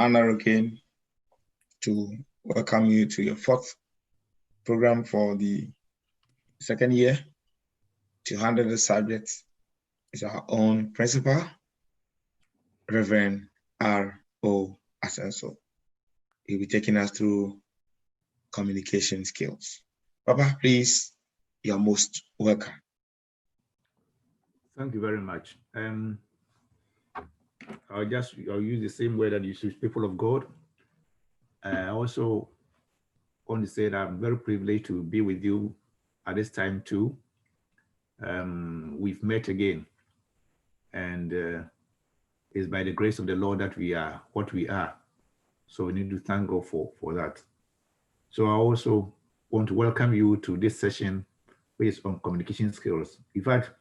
honor again to welcome you to your fourth program for the second year. To handle the subject is our own principal, Reverend R.O. Asenso. He'll be taking us through communication skills. Papa, please, you're most welcome. Thank you very much. I'll use the same word that you use, people of God. I also want to say that I'm very privileged to be with you at this time too. We've met again, and it's by the grace of the Lord that we are what we are. So we need to thank God for that. So I also want to welcome you to this session based on communication skills. In fact,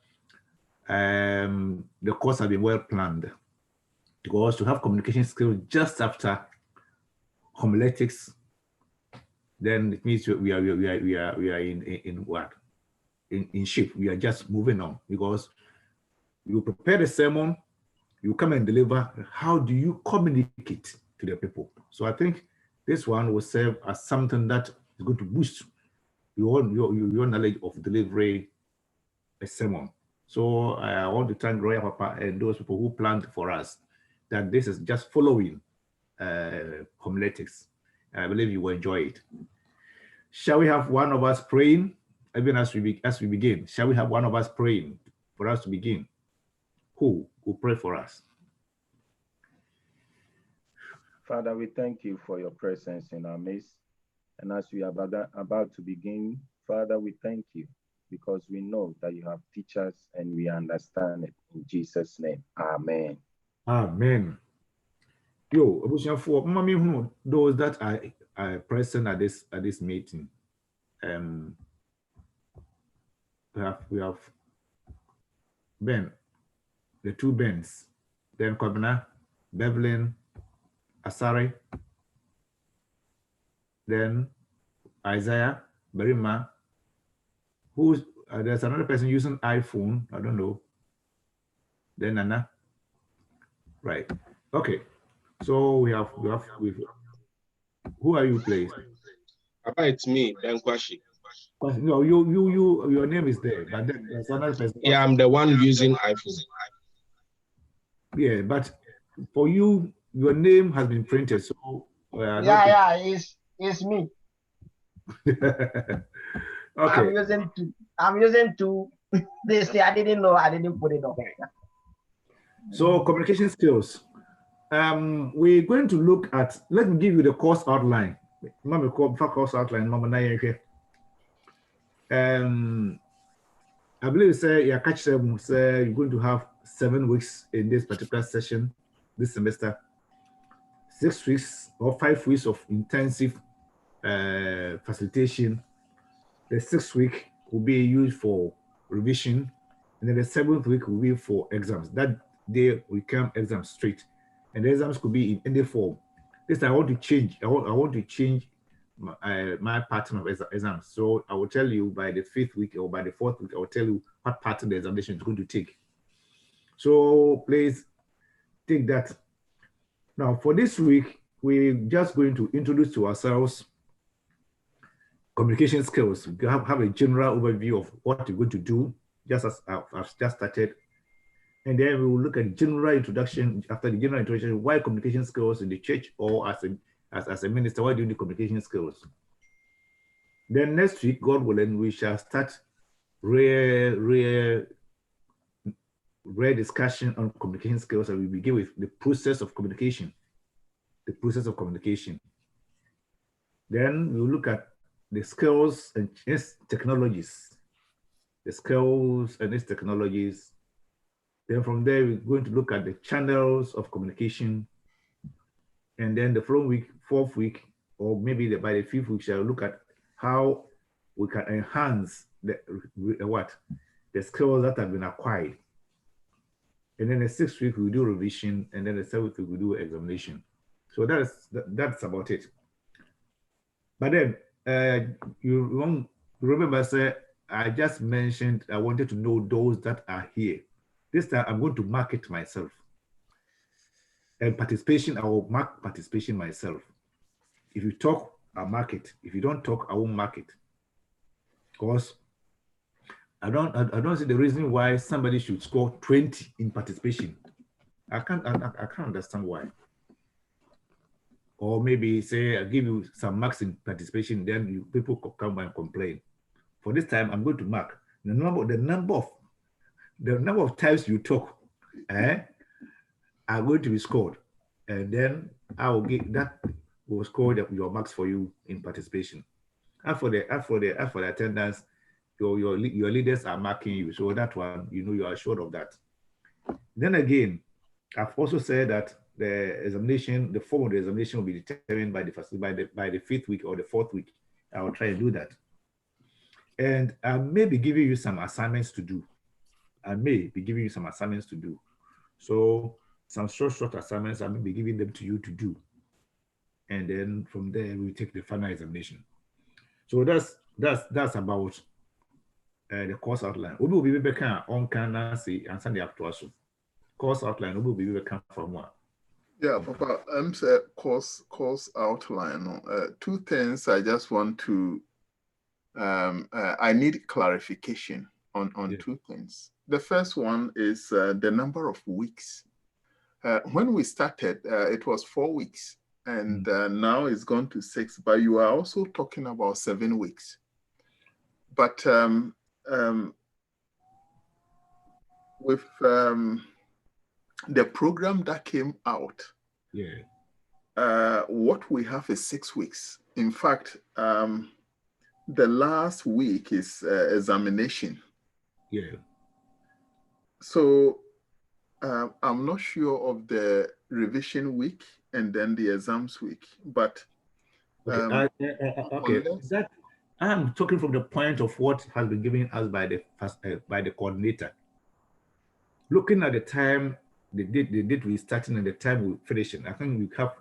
the course has been well planned because to have communication skills just after homiletics, then it means we are in what? In shape. We are just moving on, because you prepare the sermon, you come and deliver. How do you communicate to the people? So I think this one will serve as something that is going to boost your knowledge of delivering a sermon. So I want to thank Royal Papa and those people who planned for us that this is just following homiletics. I believe you will enjoy it. Shall we have one of us praying? Even as we begin, shall we have one of us praying for us to begin? Who will pray for us? Father, we thank you for your presence in our midst. And as we are about to begin, Father, we thank you because we know that you have teachers and we understand it. In Jesus' name, amen. Amen. Yo, those that are present at this meeting, we have Ben, the two Bens, then Kobna, Bevelin, Asari, then Isaiah, Barima, who's there's another person using iPhone, I don't know. Then Nana. Right. Okay. So we have who are you, please? Papa, it's me, Ben Kwashi. No, your name is there, but then there's another person. Yeah, I'm the one using iPhone. Yeah, but for you, your name has been printed, so it's me. Okay. I'm using two. This I didn't know. I didn't put it on. So communication skills. We're going to look at. Let me give you the course outline. Course outline. I believe you're going to have 7 weeks in this particular session this semester. 6 weeks or 5 weeks of intensive facilitation. The 6th week will be used for revision, and then the 7th week will be for exams. That day we come exam straight, and the exams could be in any form. This I want to change. I want to change my pattern of exams. So I will tell you by the 5th week or by the 4th week, I will tell you what pattern the examination is going to take. So please take that. Now for this week, we're just going to introduce to ourselves communication skills. We have a general overview of what we're going to do, just as I've just started. And then we will look at general introduction. After the general introduction, why communication skills in the church or as a minister, why do you need communication skills? Then next week, God willing, we shall start rare discussion on communication skills, and we begin with the process of communication. The process of communication. Then we will look at the skills and its technologies. The skills and its technologies. Then from there, we're going to look at the channels of communication. And then the following week, 4th week, or maybe by the 5th week, shall look at how we can enhance the skills that have been acquired. And then the 6th week, we'll do revision, and then the 7th week, we'll do examination. So that's about it. But then you remember, I just mentioned I wanted to know those that are here. This time I'm going to market myself. And participation, I will mark participation myself. If you talk, I'll mark it. If you don't talk, I won't mark it. Because I don't see the reason why somebody should score 20 in participation. I can't understand why. Or maybe say I give you some marks in participation, then people come and complain. For this time, I'm going to mark the number of times you talk, are going to be scored, and then I will get that will score your marks for you in participation. And for the attendance, your leaders are marking you, so that one you are assured of that. Then again, I've also said that the form of the examination will be determined by the 5th week or the 4th week. I will try and do that. And I may be giving you some assignments to do. So some short assignments, I may be giving them to you to do. And then from there, we take the final examination. So that's about the course outline. We will be back on Canasi and Sunday after us. Course outline, we will be back from what? Yeah, Papa, I'm saying course outline. 2 things I just want to, I need clarification on 2 things. The first one is the number of weeks. When we started, it was 4 weeks, and now it's gone to 6, but you are also talking about 7 weeks. But with the program that came out, what we have is 6 weeks. In fact, the last week is examination. So I'm not sure of the revision week and then the exams week, but I'm talking from the point of what has been given us by the coordinator. Looking at the time, the date we starting and the time we finishing, I think we have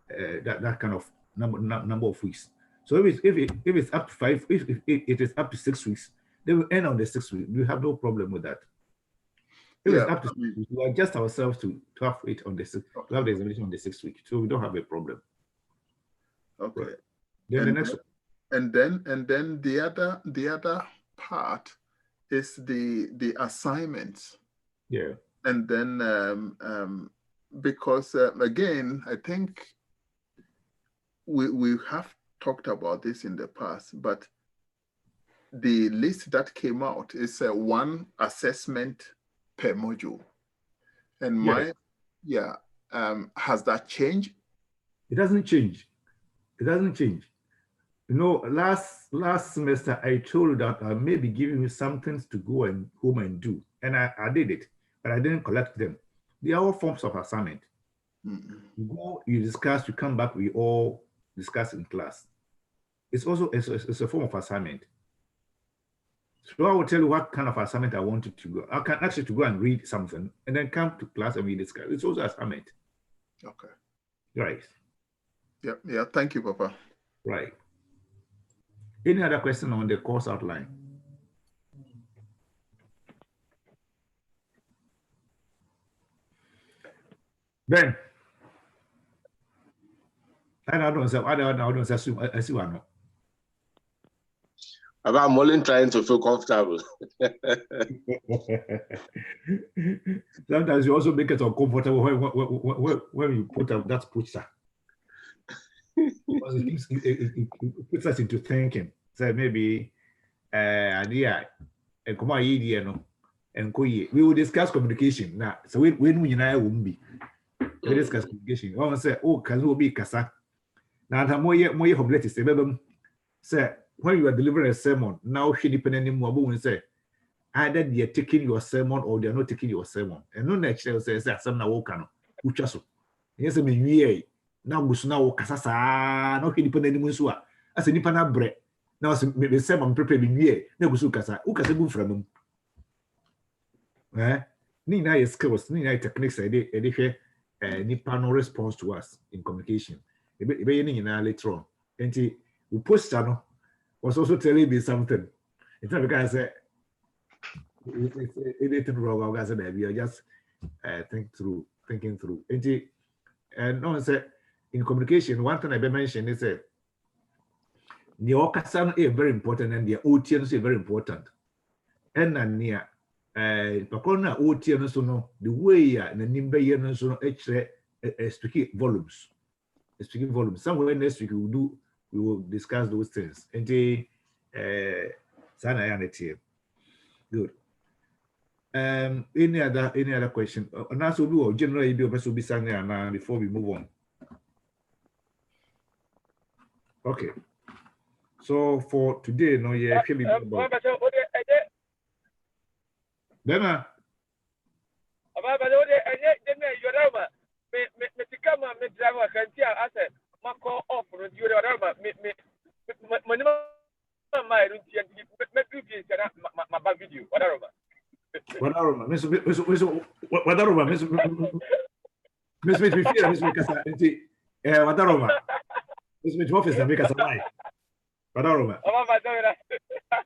that kind of number of weeks. So if it's up to 5, if it is up to 6 weeks, they will end on the 6th week. We have no problem with that. If it's up to 6 weeks, we adjust ourselves to have it on the 6th, to have the examination on the 6th week. So we don't have a problem. Okay. Right. Then the next one. And then the other part is the assignments. Yeah. And then because again, I think we have talked about this in the past, but the list that came out is 1 assessment per module. And has that changed? It doesn't change. It doesn't change. You know, last semester I told you that I may be giving you some things to go and home and do, and I did it, but I didn't collect them. They are all forms of assignment. You go, you discuss, you come back, we all discuss in class. It's also it's a form of assignment. So I will tell you what kind of assignment I want you to go. I can ask you to go and read something and then come to class and we discuss. It's also assignment. Okay. Right. Yeah. Thank you, Papa. Right. Any other question on the course outline? Ben. I see one. I'm only trying to feel comfortable. Sometimes you also make it uncomfortable when you put up that picture. It puts us into thinking. So maybe idea and come on, and we will discuss communication now. So when we won't be. We discuss communication. I say, can we be kasa? Now, I'm more humble to say, when you are delivering a sermon, now she depending on say, either they are taking your sermon or they are not taking your sermon. And no next year says, some now can which also. Yes, I mean, we now was now Casasa, no depending on Musua. As a Nipana bread. Now, the sermon prepared in year, no Gusukasa, Ukasa from them. Nina skills, Nina techniques, I did Nipano response to us in communication. Later on. And we post channel was also telling me something. It's not because I said it's wrong. I said we are just thinking through. And And no one said in communication, one thing I mentioned is that the orchestra is very important and the OTN is very important. And near Pacona OTN so no the way and the Nimbe so speaking volumes. Speaking volumes. Somewhere next week we will discuss those things. And the good. Any other question? And also we generally be before we move on. Okay. So for today, no, yeah, Bema.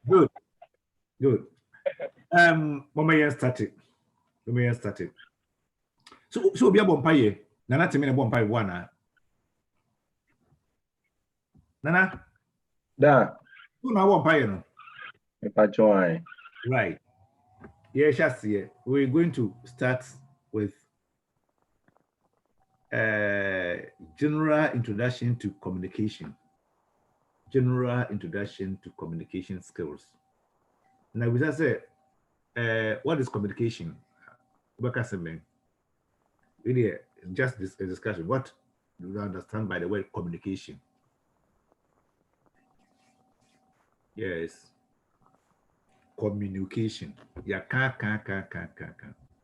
Good. Good. Mama started. So be a bompaye. Nana tell me a bompaye one. Nana. Da. Who now bompaye no? Right. Yeah, just yeah. We're going to start with general introduction to communication. General introduction to communication skills. Now we just say, what is communication? Really, just this discussion. What do you understand by the word communication? Yes. Communication. Yeah,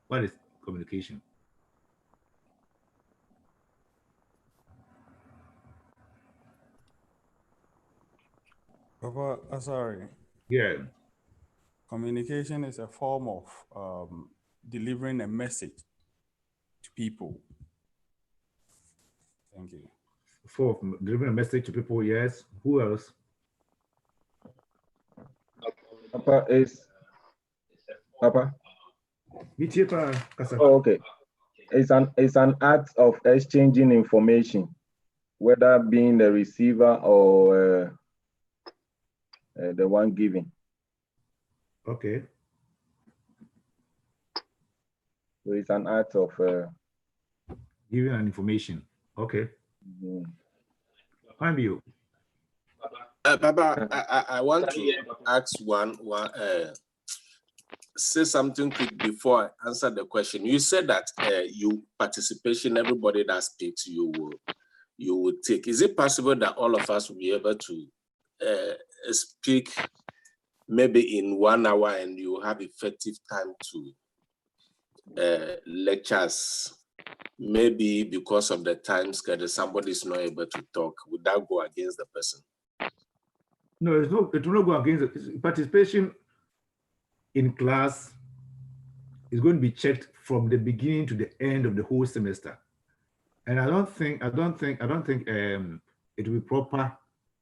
What is communication? Papa, sorry. Yeah. Communication is a form of delivering a message to people. Thank you. For delivering a message to people, yes. Who else? Papa is Papa. Oh, okay. It's an art of exchanging information, whether being the receiver or the one giving. Okay. So it's an art of giving an information. Okay. Find you. Baba, I want to ask say something quick before I answer the question. You said that you participation, everybody that speaks, you will take. Is it possible that all of us will be able to speak maybe in 1 hour and you have effective time to lectures? Maybe because of the time schedule, somebody is not able to talk. Would that go against the person? No, it will not go against it. Participation in class is going to be checked from the beginning to the end of the whole semester. And I don't think it will be proper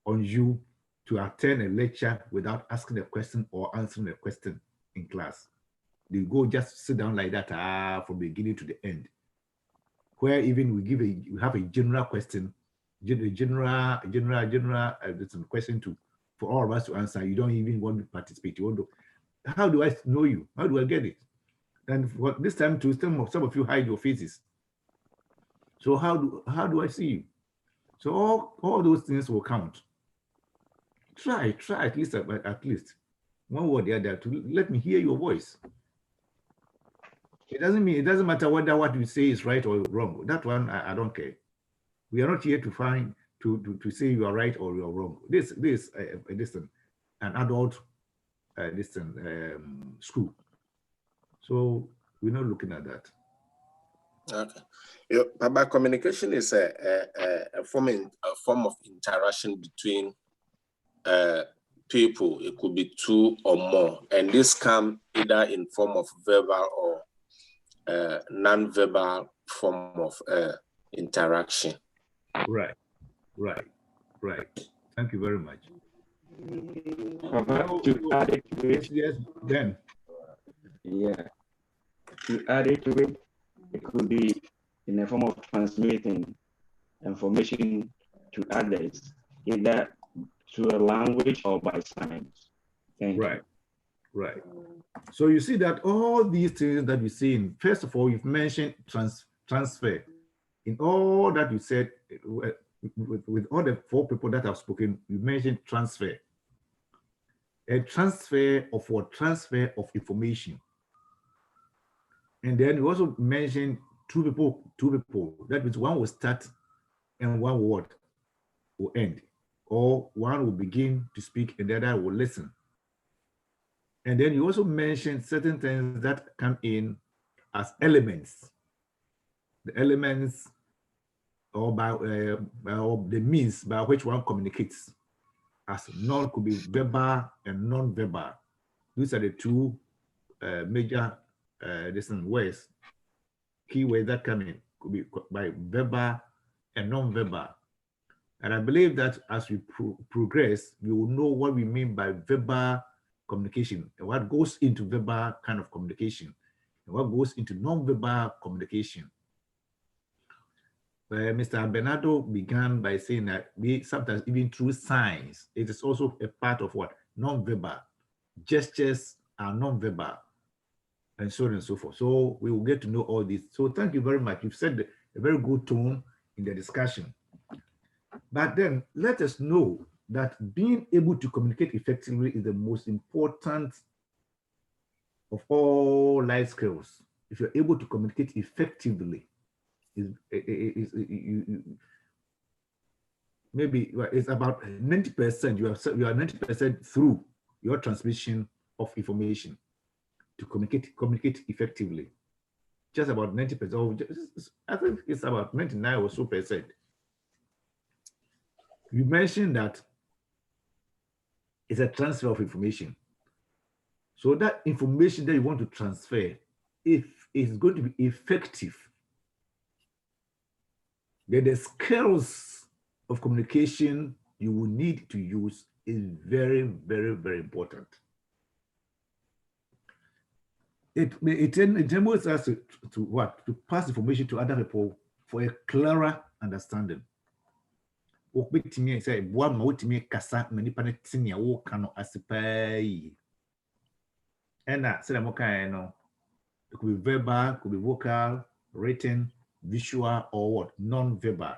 on you to attend a lecture without asking a question or answering a question in class. You go just sit down like that from the beginning to the end, where even we have a general question, general question for all of us to answer. You don't even want to participate. You want to, how do I know you? How do I get it? And for this time to some of you hide your faces. So how do I see you? So all those things will count. Try at least one word the other to let me hear your voice. It doesn't matter whether what you say is right or wrong. That one I don't care. We are not here to say you are right or you are wrong. This an adult school. So we're not looking at that. Okay. Baba, communication is a form of interaction between people. It could be two or more, and this can either in form of verbal or non-verbal form of interaction. Right. Thank you very much. To add it to it, yes, then. Yeah. To add it to it, it could be in a form of transmitting information to others, either through a language or by signs. Thank you. Right. So you see that all these things that we see in, first of all, you've mentioned transfer. In all that you said, with all the 4 people that have spoken, you mentioned transfer. A transfer of what? Transfer of information. And then you also mentioned two people. That means one will start and one will end. Or one will begin to speak and the other will listen. And then you also mentioned certain things that come in as elements. The elements or by or the means by which one communicates, as could be verbal and non-verbal. These are the 2 major words, key words that come in, could be by verbal and non-verbal. And I believe that as we progress, we will know what we mean by verbal communication and what goes into verbal kind of communication and what goes into non-verbal communication. Mr. Bernardo began by saying that we sometimes even through signs, it is also a part of what? Non-verbal. Gestures are non-verbal and so on and so forth. So we will get to know all this. So thank you very much. You've set a very good tone in the discussion. But then let us know that being able to communicate effectively is the most important of all life skills. If you're able to communicate effectively, maybe it's about 90%. You are 90% through your transmission of information to communicate effectively. Just about 90%. I think it's about 99 or so percent. You mentioned that it's a transfer of information. So that information that you want to transfer, if it's going to be effective, then the skills of communication you will need to use is very, very, very important. It enables us to what? To pass information to other people for a clearer understanding. It could be verbal, could be vocal, written, visual, or what? Non-verbal.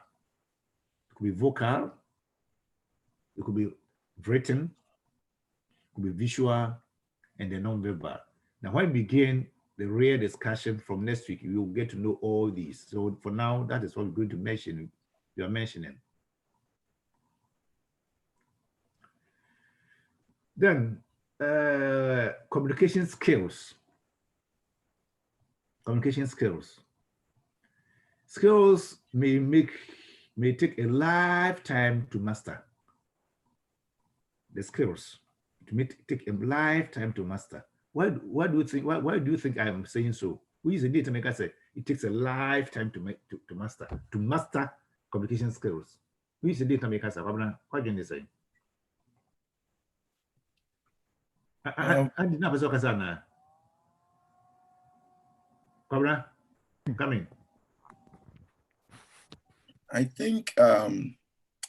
It could be vocal, it could be written, it could be visual, and then non-verbal. Now, when we begin the real discussion from next week, you will get to know all these. So for now, that is what we're going to mention. You are mentioning. Then communication skills. Communication skills. Skills may take a lifetime to master. The skills it may take a lifetime to master. Why do you think? Why do you think I am saying so? Who is the data maker? Say it takes a lifetime to master communication skills. Who is the data maker? What can you say? I did not say Cobra, come in. I think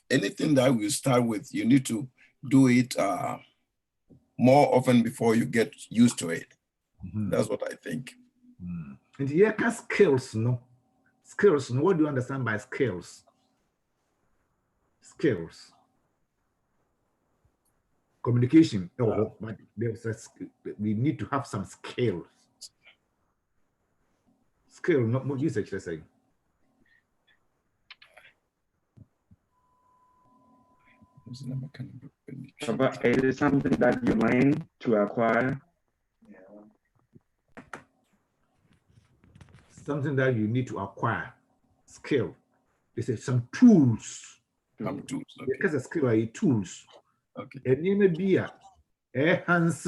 anything that we start with, you need to do it more often before you get used to it. That's what I think. And here can skills, no? Skills, no? What do you understand by skills? Skills. Communication. Oh, but we need to have some skills. Skill, not more usage, let's say. But it is something that you learn to acquire. Something that you need to acquire. Skill. They say some tools. Some tools. Okay. Because a skill are tools. Okay. And you may be enhance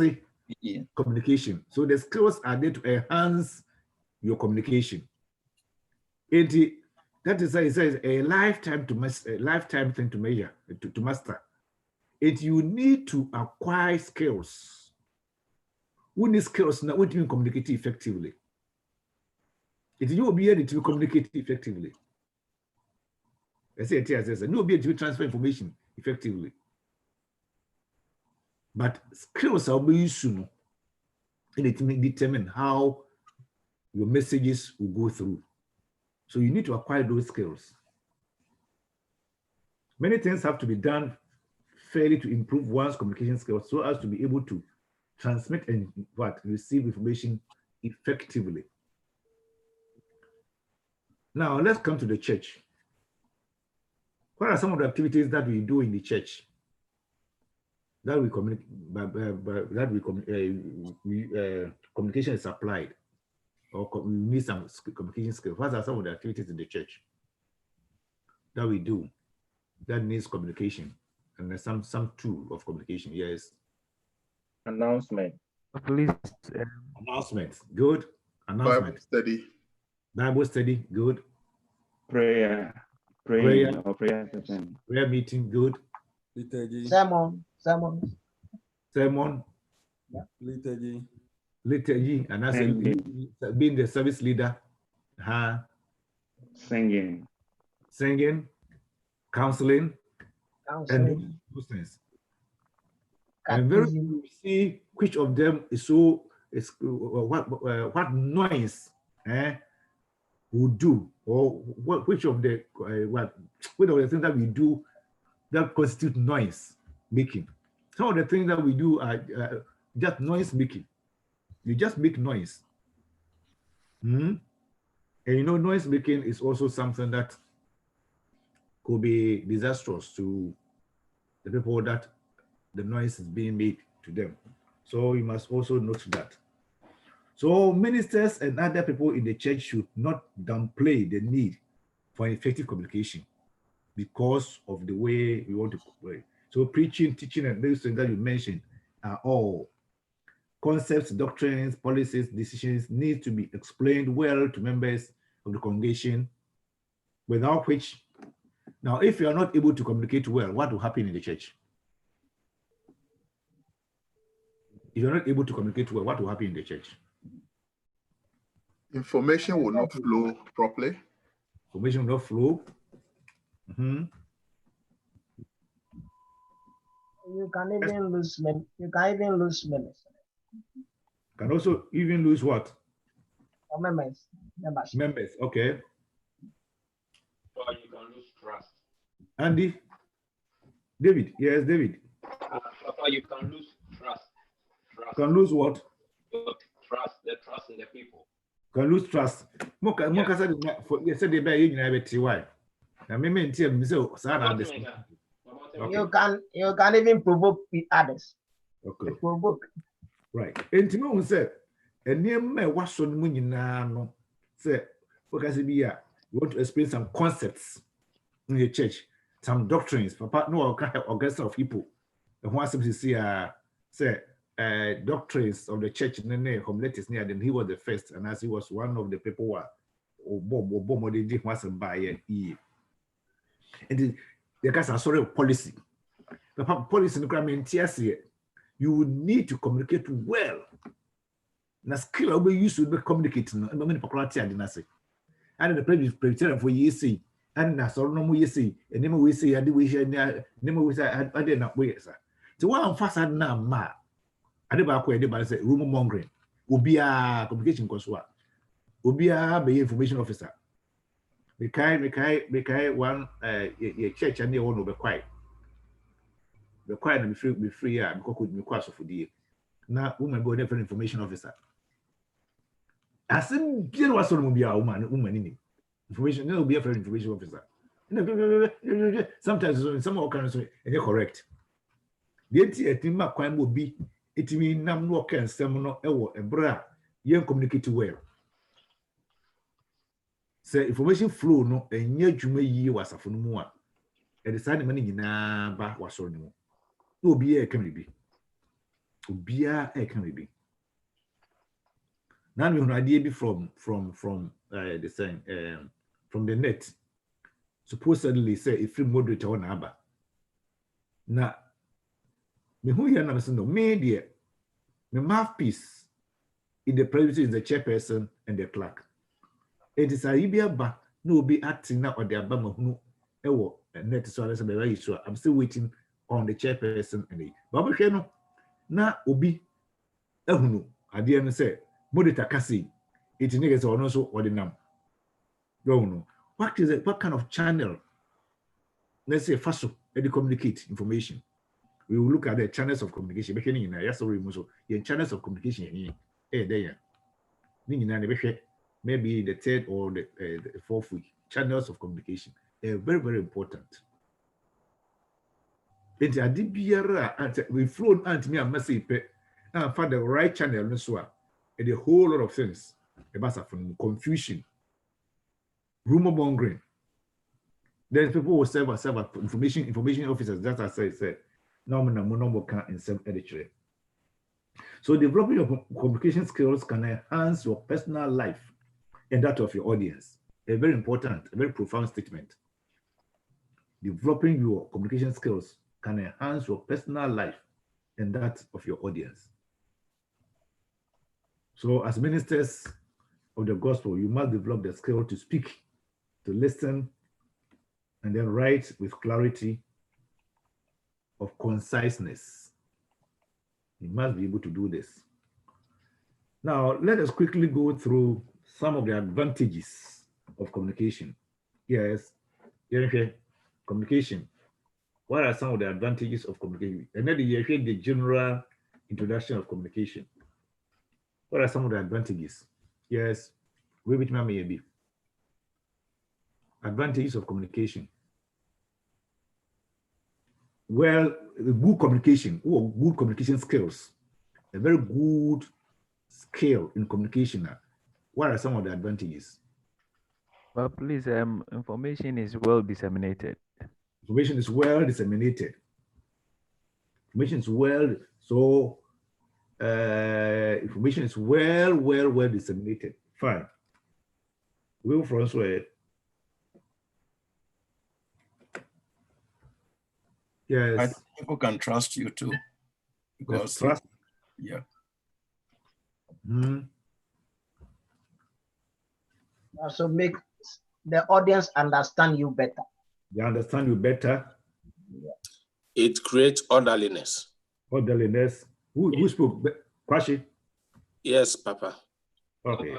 communication. So the skills are there to enhance your communication. That is why it says a lifetime thing to measure, to master. You need to acquire skills. We need skills now. We can communicate effectively. It will be able to communicate effectively. I say it as you will be able to transfer information effectively. But skills are be used soon, and it may determine how your messages will go through. So you need to acquire those skills. Many things have to be done fairly to improve one's communication skills so as to be able to transmit and receive information effectively. Now let's come to the church. What are some of the activities that we do in the church that we communicate? Communication is applied, or we need some communication skills. What are some of the activities in the church that we do that needs communication, and there's some tool of communication? Yes. Announcement. Please. Announcements. Good. Announcement. Bible study. Bible study. Good. Prayer. Prayer. Or prayer session. Prayer meeting. Good. Liturgy. Sermon. Sermon. Yeah. Liturgy. And that's being the service leader. Singing. Counseling. And those things. And very we see which of them is what noise will do, or which of the things that we do that constitute noise making. Some of the things that we do are just noise making. You just make noise. And you know, noise making is also something that could be disastrous to the people that the noise is being made to them. So you must also note that. So ministers and other people in the church should not downplay the need for effective communication because of the way we want to pray. So preaching, teaching, and those things that you mentioned are all concepts, doctrines, policies, decisions need to be explained well to members of the congregation, without which, now if you are not able to communicate well, what will happen in the church? If you're not able to communicate well, what will happen in the church? Information will not flow properly. Information will not flow. You can even lose members. You can even lose members. Can also even lose what? Members. Members, okay. Or you can lose trust. Andy? David, yes, David. Or you can lose trust. Can lose what? The trust in the people. Can lose trust. Moka said they buy you why. Now me tell me so you can even provoke others. Okay. Provoke. Right. And to know say and near me was on no say because you want to explain some concepts in the church, some doctrines, papa no organization of people. And once to see say doctrines of the church in the homiletis near, then he was the first, and as he was one of the people who was by and the guys are sorry policy. The policy in the you would need to communicate well. Na skill will be used to be communicating. No many popularity I didn't say. And the Presbyterian for years say, and na so no more years say, and never we say I did we share never we say I did not wait, sir. So one fast na ma. I did back where they say rumor mongering. Ubia communication consular. Ubia be information officer. We can one church and they won't be quiet. The quiet and be free because could be quite for the now woman go different information officer. As in general was will be a woman in information, there will be a different information officer. Sometimes some occurrence and you're correct. The team crime will be it mean nam no can seminal a bra young communicate well. Say information flow no and yet you may ye was a phone more. And the side money in a back was on no. No be a can be. Ubia can be. Now we have an idea be from the saying from the net. Supposedly say if you moderate on number. Now me who here now no media me mouthpiece in the Presbyterian is the chairperson and the clerk. It is a Ibia ba no be acting now or the Abama who ewo net so as a so I'm still waiting on the chairperson and Baba Sheno na obi ehunu ade no say modita kasi it niggas or no so ordinam. Don't know. What is it? What kind of channel? Let's say first to communicate information. We will look at the channels of communication. Beginning in yes, sorry, so the channels of communication here, there. Maybe the third or the fourth week. Channels of communication are very, very important. We flown and me a message and find the right channel and a whole lot of things about from confusion, rumor mongering. Then people will serve as information officers. That's as I said. No can in some editorial. So developing your communication skills can enhance your personal life and that of your audience. A very important, a very profound statement. Developing your communication skills can enhance your personal life and that of your audience. So as ministers of the gospel, you must develop the skill to speak, to listen, and then write with clarity of conciseness. You must be able to do this. Now, let us quickly go through some of the advantages of communication. Yes, communication. What are some of the advantages of communication? And then you hear the general introduction of communication. What are some of the advantages? Yes, we with maybe advantages of communication. Well, good communication or good communication skills, a very good skill in communication. What are some of the advantages? Well, please, information is well disseminated. Information is well disseminated. Information is well, so information is well disseminated. Fine. Will François. Yes. I think people can trust you too. Because trust. Yeah. Also make the audience understand you better. They understand you better. It creates orderliness. Orderliness. Who spoke? Kwashi? Yes, Papa. Okay.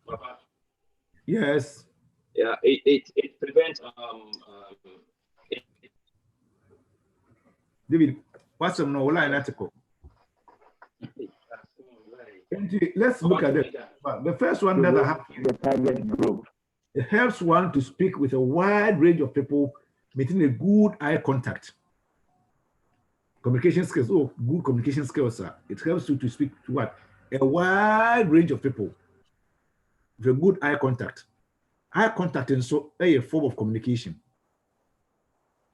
Papa. Yes. Yeah, it prevents David, what's some no line article? Let's look at it. The first one that I have the target group. It helps one to speak with a wide range of people, maintaining a good eye contact. Communication skills. Oh, good communication skills, sir. It helps you to speak to what? A wide range of people with a good eye contact. Eye contact is so a form of communication.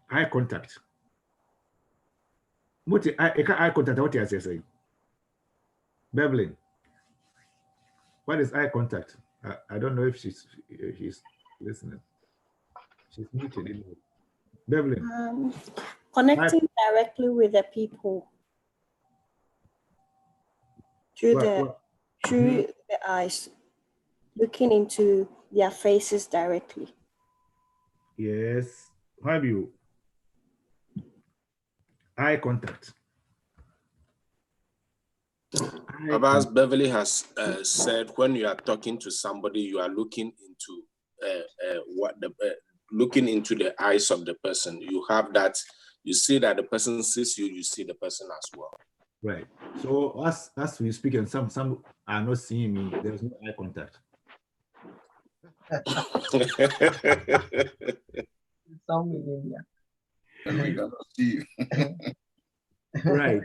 Eye contact. What eye contact? What is saying? Beverly, what is eye contact? I don't know if she's listening. She's muted. Beverly. Connecting directly with the people through the eyes, looking into their faces directly. Yes. How have you? Eye contact. As Beverly has said, when you are talking to somebody, you are looking into looking into the eyes of the person. You have that. You see that the person sees you. You see the person as well. Right. So as we speak, and some are not seeing me. There's no eye contact. Right.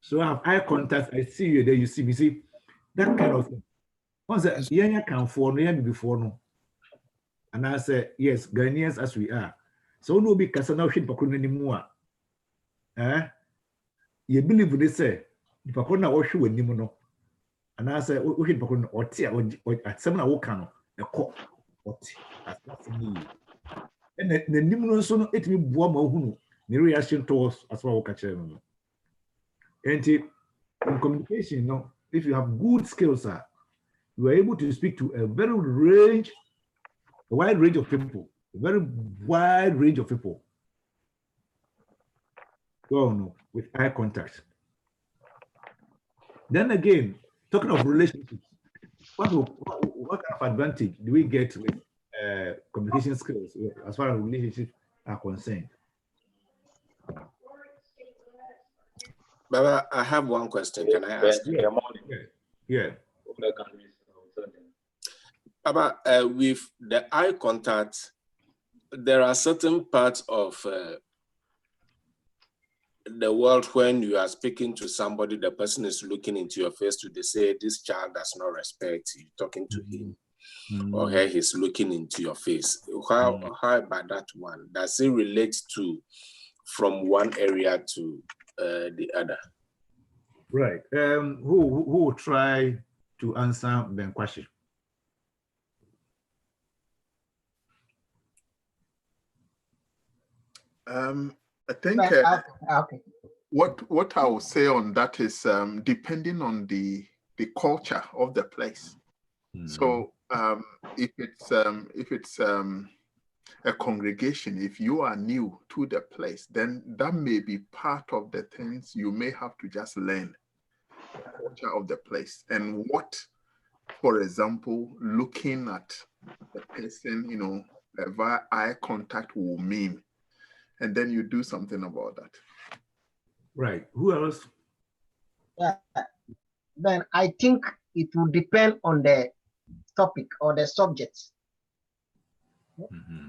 So I have eye contact. I see you there. You see me. See that kind of thing. Once I can for before no. And I say yes, Ghanaians as we are. So no be kasana hit pakun anymore. You believe they say the pakuna or shoe anymore. And I say hit pakun or tea or at some okano a cock or tea. That's me. And the nimuno so it me boama hunu. The reaction towards as well catch them. And in communication, if you have good skills, you are able to speak to a wide range of people, a very wide range of people. Oh no, with eye contact. Then again, talking of relationships, what kind of advantage do we get with communication skills as far as relationships are concerned? Baba, I have one question. Can I ask? Yeah. Baba, with the eye contact, there are certain parts of the world when you are speaking to somebody, the person is looking into your face to say, this child does not respect you, talking to him, or her, he's looking into your face. How about that one? Does it relate to from one area to the other? Right. Who will try to answer the question? I think okay. What I will say on that is depending on the culture of the place. So if it's a congregation, if you are new to the place, then that may be part of the things you may have to just learn, the culture of the place and what, for example, looking at the person, via eye contact will mean, and then you do something about that. Right. Who else? Yeah. Then I think it will depend on the topic or the subject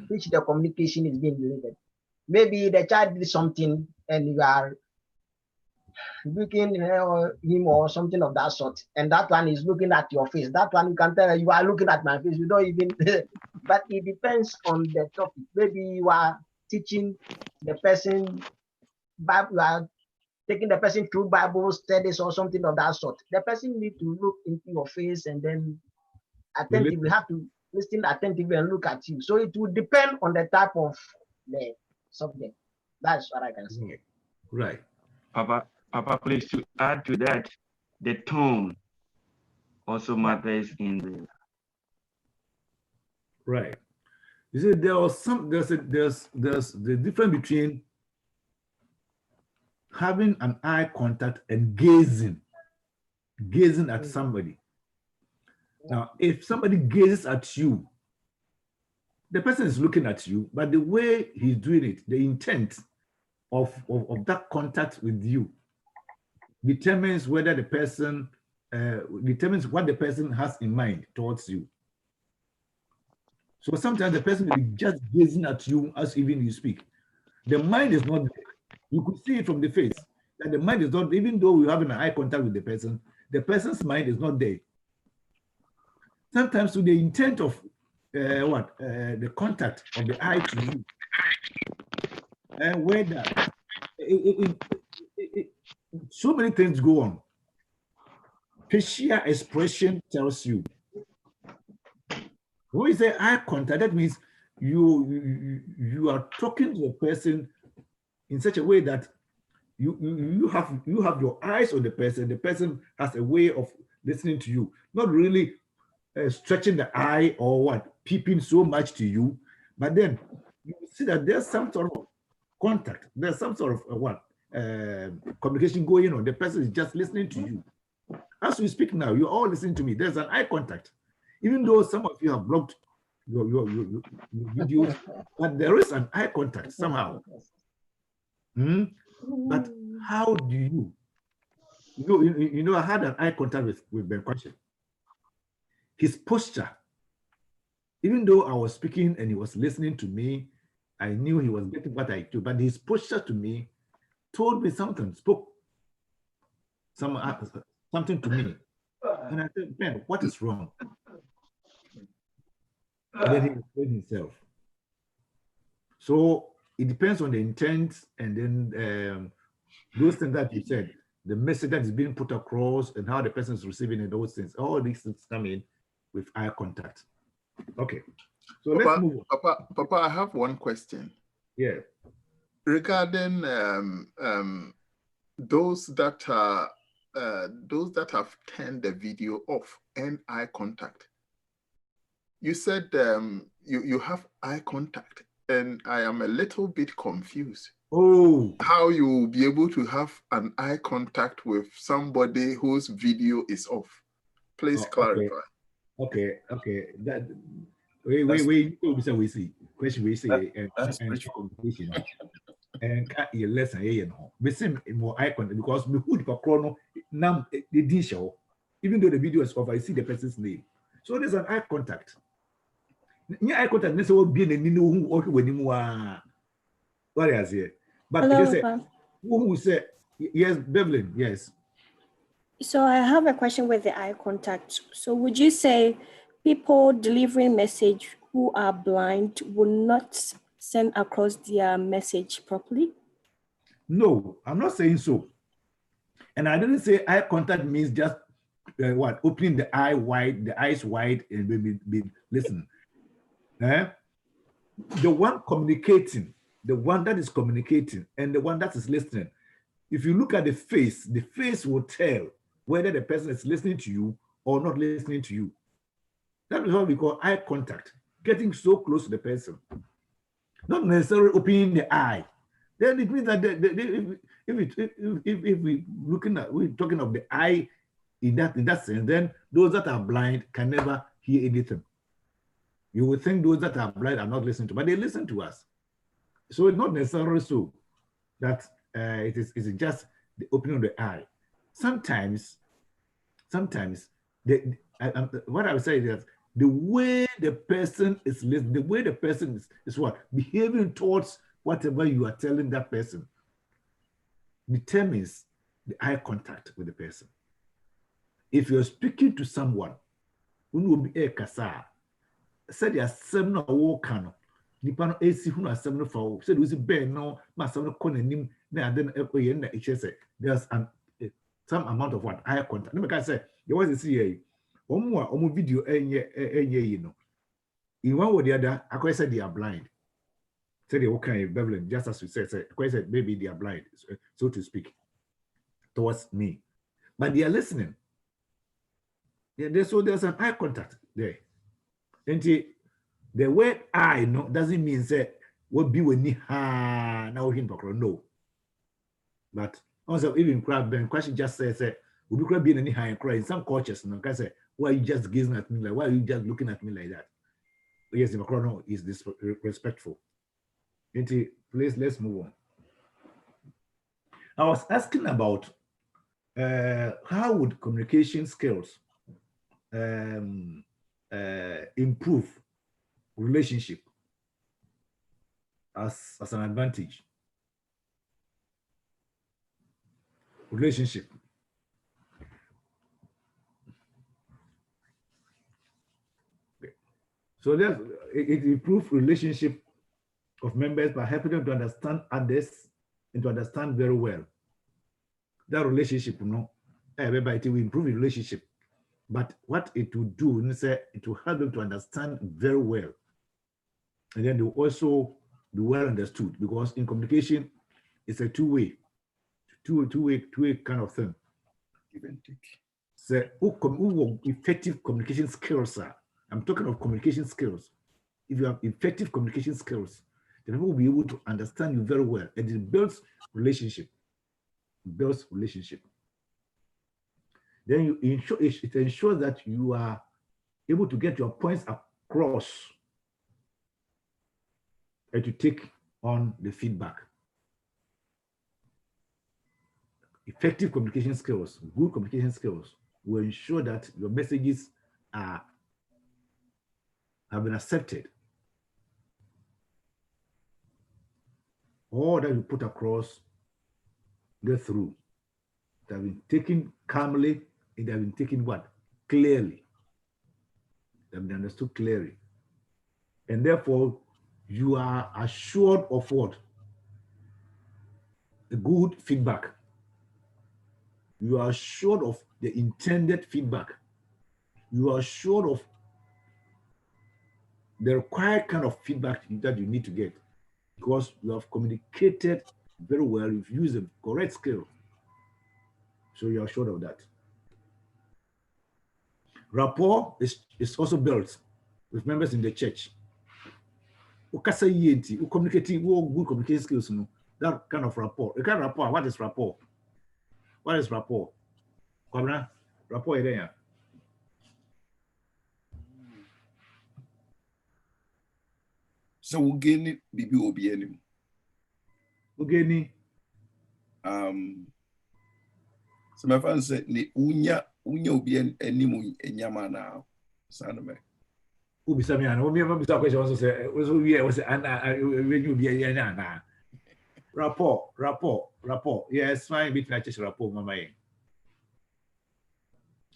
which the communication is being delivered. Maybe the child did something and you are looking him or something of that sort, and that one is looking at your face. That one you can tell you are looking at my face. You don't even. But it depends on the topic. Maybe you are teaching the person, you are taking the person through Bible studies or something of that sort. The person needs to look into your face and then attentively have to listen attentively and look at you. So it will depend on the type of the subject. That's what I can say. Right. Papa, please, to add to that, the tone also matters in the. Right. You see, there's the difference between having an eye contact and gazing at somebody. Now, if somebody gazes at you, the person is looking at you, but the way he's doing it, the intent of that contact with you determines whether the person determines what the person has in mind towards you. So sometimes the person will be just gazing at you as even you speak. The mind is not there. You could see it from the face that the mind is not, even though we have an eye contact with the person's mind is not there. Sometimes to the intent of the contact of the eye to you, and whether so many things go on. Facial expression tells you. When you say eye contact, that means you are talking to the person in such a way that you have your eyes on the person has a way of listening to you, not really stretching the eye or peeping so much to you, but then you see that there's some sort of contact, there's some sort of communication going on. The person is just listening to you. As we speak now, you're all listening to me. There's an eye contact, even though some of you have blocked your videos, but there is an eye contact somehow. But how do you I had an eye contact with Ben Kwashi. His posture, even though I was speaking and he was listening to me, I knew he was getting what I do, but his posture to me told me something, spoke something to me. And I said, Ben, what is wrong? And then he explained himself. So it depends on the intent and then those things that you said, the message that is being put across and how the person is receiving it, those things, all these things come in with eye contact. Okay. So let's move on. Papa, I have one question. Yeah. Regarding those that are those that have turned the video off and eye contact. You said you have eye contact, and I am a little bit confused. Oh, how you will be able to have an eye contact with somebody whose video is off? Please clarify. Okay. That we see question we see and communication and you listen we see more eye contact because we put the chrono now the dish even though the video is off, I see the person's name. So there's an eye contact. Yeah, eye contact needs to be in the new when what is here. But hello, they say, who say yes, Beverly, yes. So I have a question with the eye contact. So would you say people delivering message who are blind will not send across their message properly? No, I'm not saying so. And I didn't say eye contact means just what? Opening the eyes wide and maybe listen. The one communicating, the one that is communicating and the one that is listening. If you look at the face will tell whether the person is listening to you or not listening to you. That is what we call eye contact, getting so close to the person. Not necessarily opening the eye. Then it means that if we're talking of the eye in that sense, then those that are blind can never hear anything. You would think those that are blind are not listening to, but they listen to us. So it's not necessarily so that it is just the opening of the eye. Sometimes what I would say is that the way the person is listening, the way the person is what? Behaving towards whatever you are telling that person determines the eye contact with the person. If you're speaking to someone, who will be a kasa, said there are seven or can nipa no esi hu asem no fa wo said we ben no ma asem no kọ nanim na ade no ekoye na eche say there's some amount of what eye contact. Let me say there was a see here omo video enye yi no in one or the other I said they are blind. Said they okay Beverly, just as you said I said maybe they are blind, so to speak, towards me, but they are listening. Yeah, so there's an eye contact there. And the word I no doesn't mean say what be when ha now him no. But also even crab Ben question just says we be being any high cry in some cultures no can say why are you just gazing at me like why are you just looking at me like that? Yes, the no is disrespectful. Please let's move on. I was asking about how would communication skills improve relationship as an advantage. Relationship. Okay. So it improves relationship of members by helping them to understand others and to understand very well. That relationship, it will improve the relationship. But what it will do is it will help them to understand very well. And then they will also be well understood, because in communication, it's a two-way kind of thing. Give and take. So who effective communication skills are. I'm talking of communication skills. If you have effective communication skills, then people will be able to understand you very well. And it builds relationship. Then it ensures that you are able to get your points across and to take on the feedback. Effective communication skills, good communication skills will ensure that your messages have been accepted. All that you put across, get through. They have been taken calmly, and they have been taken what? Clearly. They have been understood clearly. And therefore, you are assured of what? A good feedback. You are assured of the intended feedback. You are assured of the required kind of feedback that you need to get, because you have communicated very well, you've used the correct skill. So you're assured of that. Rapport is also built with members in the church. Communicating, good communication skills, that kind of rapport. The kind of rapport, what is rapport? What is rapport? Rapport is there. So we gain bibi obi anim. Ugeni. So my friend said, "Ni unya obi anim enyama na." Sanome. Ubi samiana. We have a question also say was ana rapport. Yes, fine. Between church rapport, mama.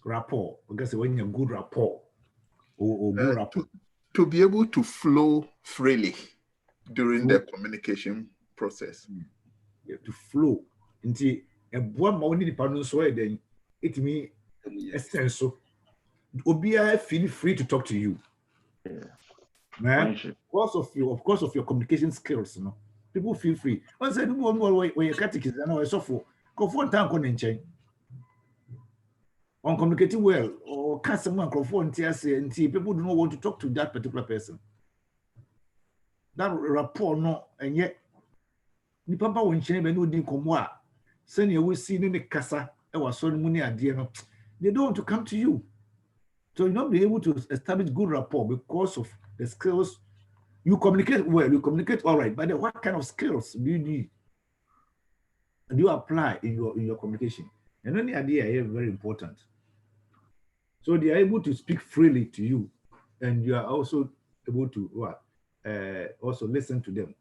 Rapport. Because when you good rapport or good rapport. To be able to flow freely during the communication process. To flow. Until a boy only the pardon so then it means essence so. Obia feel free to talk to you. Man, because of your communication skills, people feel free. Once I do when you're catechism, I know I suffer. Go for time on communicating well or cast someone microphone and people do not want to talk to that particular person. That rapport no, and yet ni papa won chene be no din komo a send you see in the casa e was so money idea no, they don't want to come to you. So you'll not be able to establish good rapport because of the skills. You communicate well, you communicate all right, but then what kind of skills do you need? And do you apply in your communication? And any idea is very important. So they are able to speak freely to you, and you are also able to also listen to them.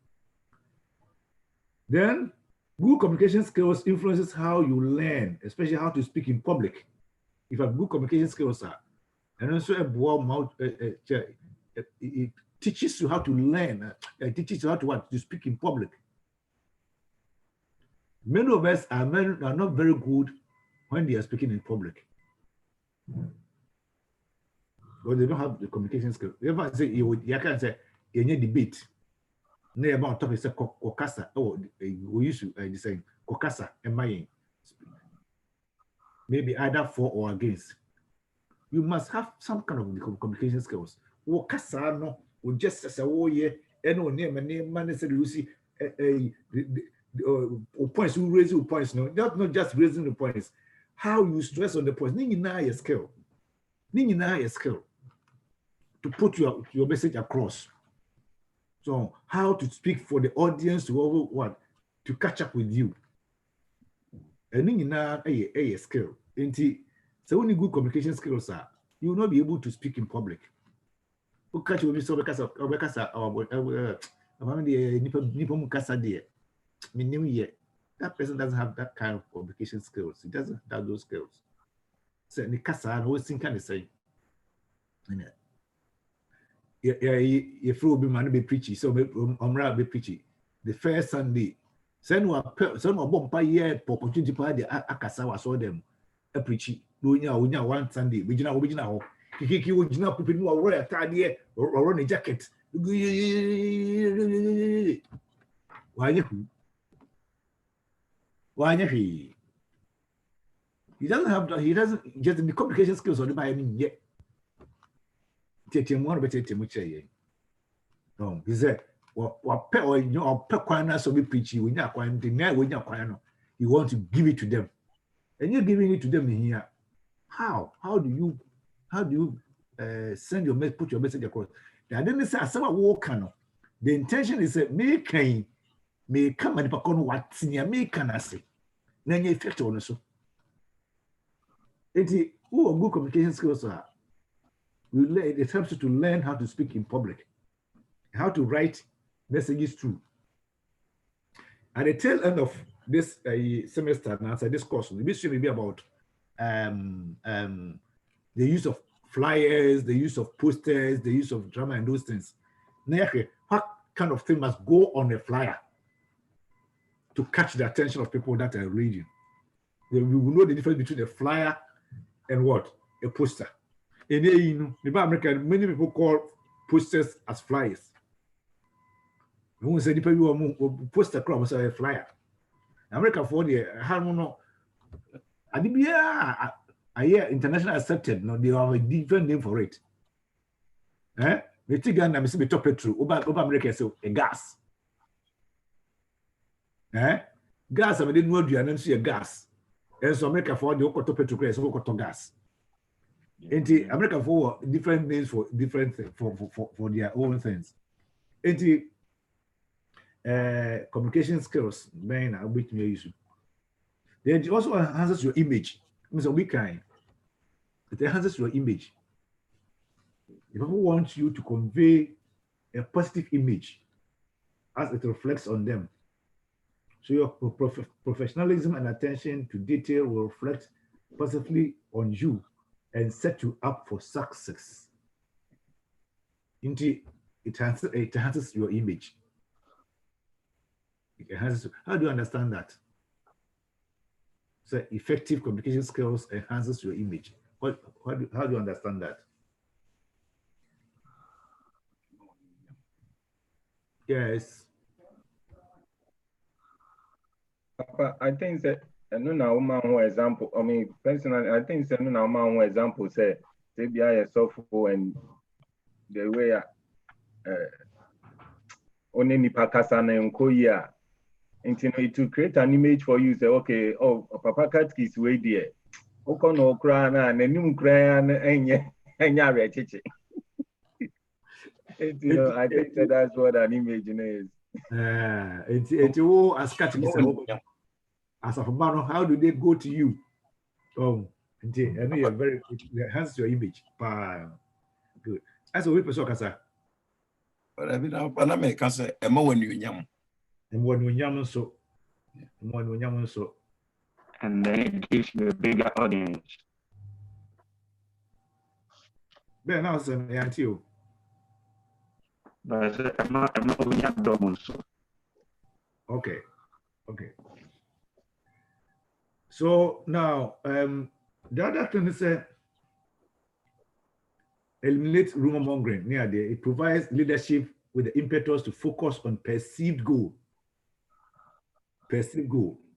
Then, good communication skills influences how you learn, especially how to speak in public. If you have good communication skills, and also it teaches you how to learn. It teaches you how to speak in public. Many of us are not very good when they are speaking in public. Because they don't have the communication skills. You ever say you can say in a debate. Near about topic say kokasa. Oh, we used to say kokasa. Maybe either for or against. You must have some kind of communication skills. Kokasa no, we just say oh yeah, and no name man said Lucy. Points you raise your points. No, not just raising the points. How you stress on the points. Nini na your skill. Nini na your skill. To put your message across. So how to speak for the audience to catch up with you. And then you a skill. So only good communication skills are you will not be able to speak in public. Catch you so because that person doesn't have that kind of communication skills. He doesn't have those skills. So the casa and always think kind of say. If you be preachy, so be preachy. The first Sunday, send one bomb year opportunity party akasa was all them a preachy. Unya one Sunday, original. Kiki original people who are wearing a tie or run a jacket. Why he doesn't have that, he doesn't just the communication skills on the by me yet. No, he said, what pet or your pet quina so be preachy when you're quite the man when you're quite you want to give it to them. And you're giving it to them in here. How do you send your message, put your message across? I didn't say some walk. The intention is that may come and what's in your make can I say. Then you effect on so. It who good communication skills are. It helps you to learn how to speak in public, how to write messages through. At the tail end of this semester, now this course, the mission will be about the use of flyers, the use of posters, the use of drama and those things. Now, what kind of thing must go on a flyer to catch the attention of people that are reading? We will know the difference between a flyer and what? A poster. In America, many people call posters as flyers. We say the people poster club was a flyer. America for the I hear international accepted. No, they have a different name for it. Eh? We take Ghana, we see top petrol. Over America, so a gas. Eh? Gas, I didn't know you and see a gas. And so America for the Okoto petrol, so Okoto gas. And the America for different names for different for their own things. And the communication skills, man, which may use. Then it also enhances your image. It's a weak kind. It enhances your image. If people want you to convey a positive image as it reflects on them, so your professionalism and attention to detail will reflect positively on you and set you up for success. It enhances your image. It enhances. How do you understand that? So effective communication skills enhances your image. How do you understand that? Yes. I think that no example. I mean, personally, I think that no example say be a software and the way only nipa kasa na nkoyi it to create an image for you. Say, okay, oh, Papa Cat is way there. Oko no kra na nanim kra na enya rechichi. You know, I think that's what an image is. As of man, how do they go to you? Oh, and you're very it enhances your image. Good. As a people so. But I mean, I can say, when you yam. And when you yam so. And then it gives you a bigger audience. Ben, now say auntie you. But I'm not Okay. So now, the other thing is eliminate rumor mongering. Near there, it provides leadership with the impetus to focus on perceived goal.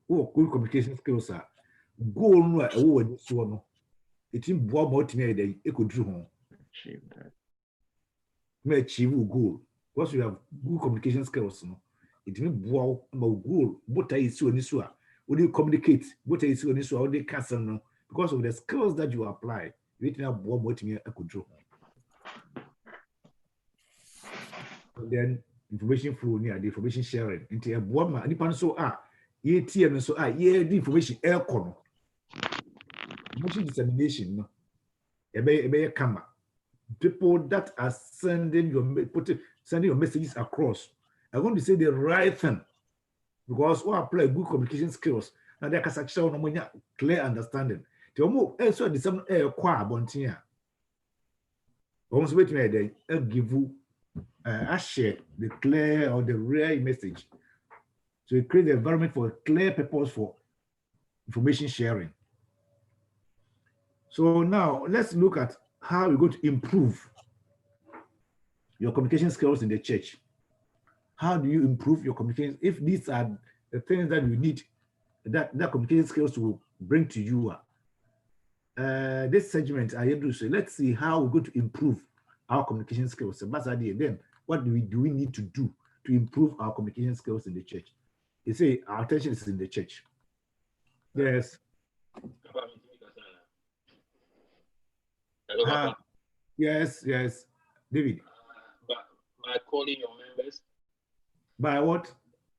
Oh, good communication skills are goal. No, it's in boa motivated. It could do achieve that. May achieve goal because you have good communication skills. No, it means boa goal. What I see on this one. When you communicate, what is on this one, they cancel no because of the skills that you apply. You need to have more motivated. I could do. Then information flow near the information sharing into a woman and the so ATM so the information air corner information dissemination no a camera people that are sending your messages across are going to say the right thing because we apply good communication skills now they can actually no clear understanding the more also the some air qua bontia almost wait me give you I share the clear or the rare message. So it creates the environment for a clear purpose for information sharing. So now let's look at how we're going to improve your communication skills in the church. How do you improve your communication? If these are the things that you need, that communication skills will bring to you. This segment I am to say, let's see how we're going to improve our communication skills. Then what do we need to do to improve our communication skills in the church? You say our attention is in the church. Yes. Hello, yes, David. By calling your members. By what?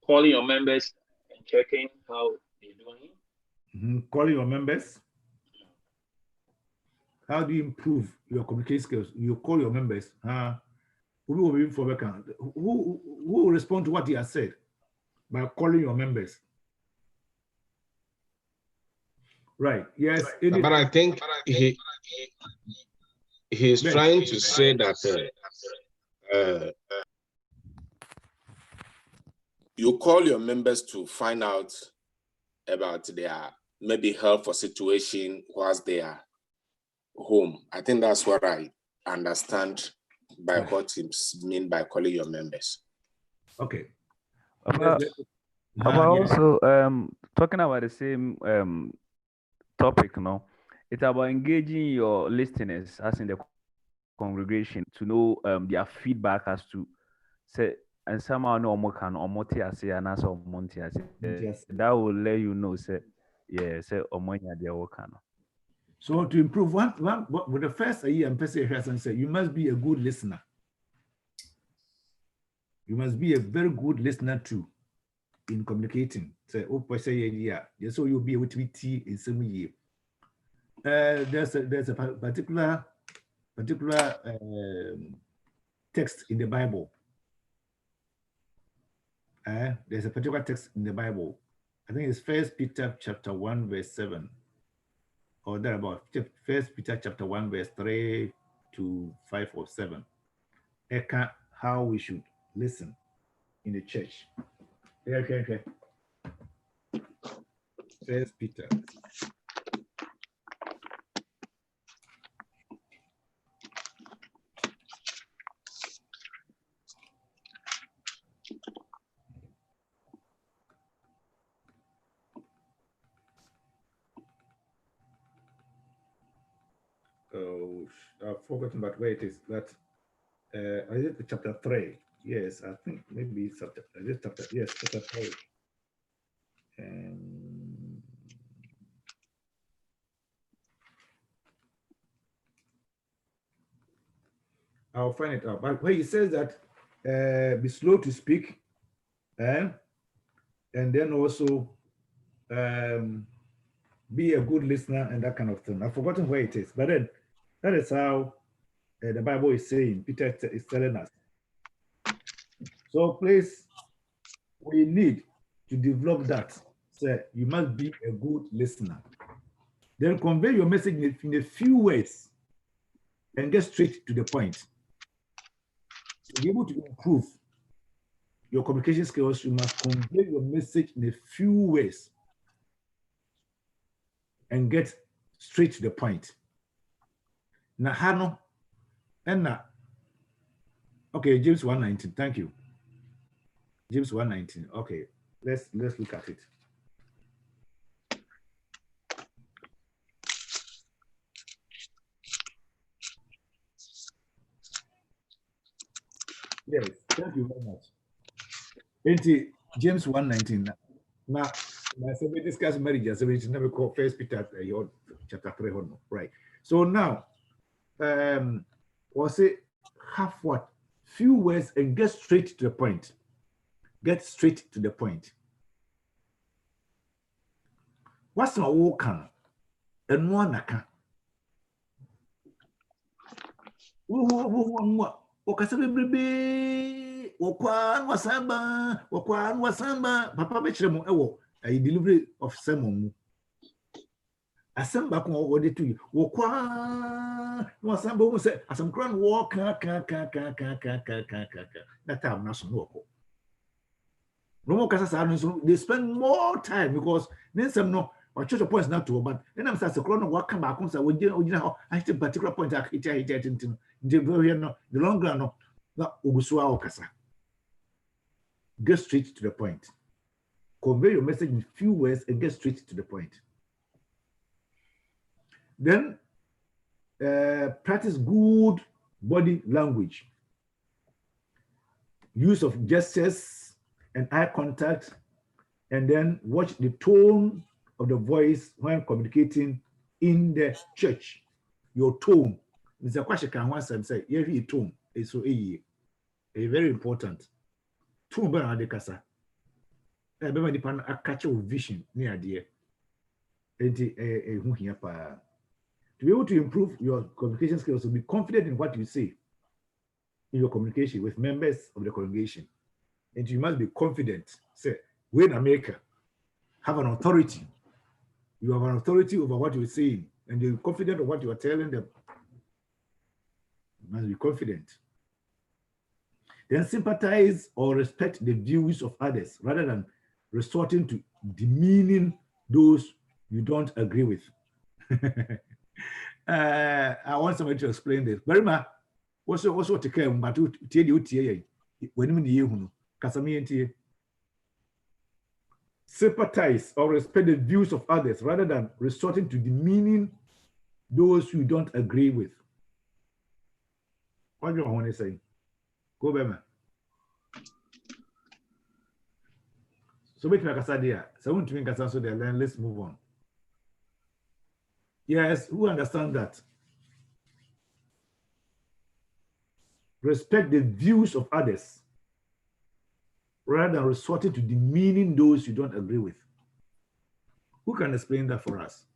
Calling your members and checking how they're doing. Calling your members. How do you improve your communication skills? You call your members. Who will respond to what he has said? By calling your members. Right. Yes. But I think he's trying to say that you call your members to find out about their maybe health or situation whilst they are home. I think that's what I understand by what he mean by calling your members. Okay. But also talking about the same topic now. It's about engaging your listeners, as in the congregation, to know their feedback as to say, and somehow no more can or more say and answer monty. That will let you know, say, yeah, say or money their work. So to improve with the first year and person has and say you must be a good listener. You must be a very good listener too in communicating. Say, oh, yeah, so you'll be able to be in some year. There's a particular text in the Bible. There's a particular text in the Bible. I think it's 1 Peter chapter 1 verse 7 or thereabout. 1 Peter chapter 1 verse 3 to 5 or 7. How we should listen in the church. Okay. 1 Peter. Oh, I've forgotten about where it is. That I did chapter 3. Yes, I think maybe it's chapter. Yes, chapter 3. I'll find it out. But where he says that be slow to speak, and then also be a good listener and that kind of thing. I've forgotten where it is, but then that is how the Bible is saying. Peter is telling us. So please, we need to develop that. So you must be a good listener. Then convey your message in a few words and get straight to the point. To be able to improve your communication skills, you must convey your message in a few words and get straight to the point. Nahano and okay, James 1:19. Thank you. James 1:19. Okay, let's look at it. Yes, thank you very much. James 1:19. Now, we discuss marriage as we never call 1 Peter chapter 3, right? So now, was it have what? Few words and get straight to the point. Get straight to the point. What's my walk on? And one aka. Okasebe brebe wakwan wasamba papa bechire mo ewo a delivery of sermon asamba ko wo de to wakwan wasamba wo say asam kran walk ka that time na so no ko no mo kasa sa no so they spend more time because then some no or church points not to but then I'm saying kran walk come back so we I hit a particular point the long run no ogusua okasa. Get straight to the point. Convey your message in few words and get straight to the point. Then practice good body language. Use of gestures and eye contact, and then watch the tone of the voice when communicating in the church. Your tone. Mr. Kwashe can once say, yeah, your tone is so very important. Tone be na de kasa. E be ma di pan catch your vision near there. Enti hu hia pa. To be able to improve your communication skills, to be confident in what you say in your communication with members of the congregation. And you must be confident. Say, we in America have an authority. You have an authority over what you're saying, and you're confident of what you are telling them. You must be confident. Then sympathize or respect the views of others rather than resorting to demeaning those you don't agree with. I want somebody to explain this. Very much. What's what to care about to tell you when you kasami sympathize or respect the views of others rather than resorting to demeaning those you don't agree with. What do you want to say? Go back. So wait, like I said, yeah. So when to so then let's move on. Yes, who understand that? Respect the views of others rather than resorting to demeaning those you don't agree with. Who can explain that for us?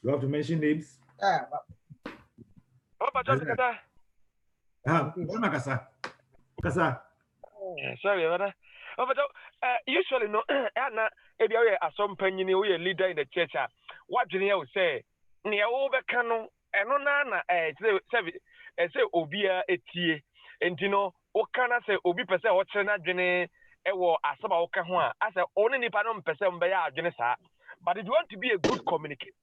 You have to mention names. Sorry, but usually no, Anna, if you are some penny, we are leader in the church. What do you say? Near over canon, and no nana, say Obia etie, and you know, what can I say? Obi per se, what's an agene, or Asaba Okahua, as a only Nipanon per se, Genesa. But if you want to be a good communicator,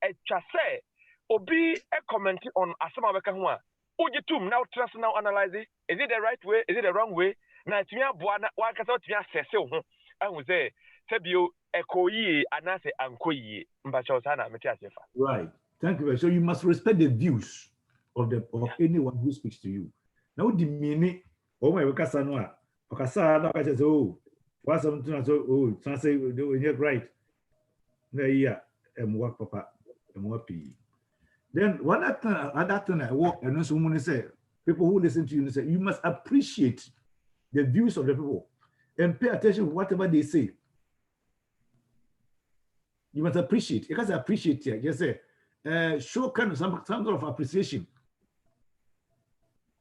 a chasse, Obi a comment on Asama Okahua. Ujitum now trust now analyze it. Is it the right way? Is it the wrong way? Na timia buana wa kasa timia sese ho ahu say sebio ekoyi anase ankoyi mbacha osana meti asefa. Right. Thank you. So you must respect the views of anyone who speaks to you. Now the meaning oh my kasa no a kasa na ka say oh what something so oh say you're right. Na yeah emwa papa emwa pi. Then one other thing I work and also when say people who listen to you say you must appreciate the views of the people and pay attention to whatever they say. You must appreciate. You can't appreciate it. Just say show kind of some sort of appreciation.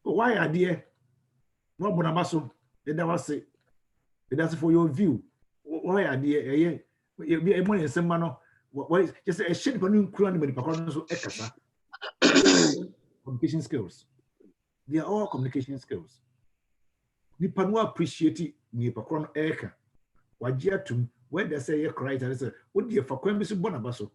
Why are there? What bonabaso? They never say. That's for your view. Why are there? You be a money in some manner. What is just a shit for new crown in the background so ekasa. Communication skills. They are all communication skills. Nipa no appreciate nipa kron eka. Wajia tum when they say you're correct and say what dear for kwem so bonabaso.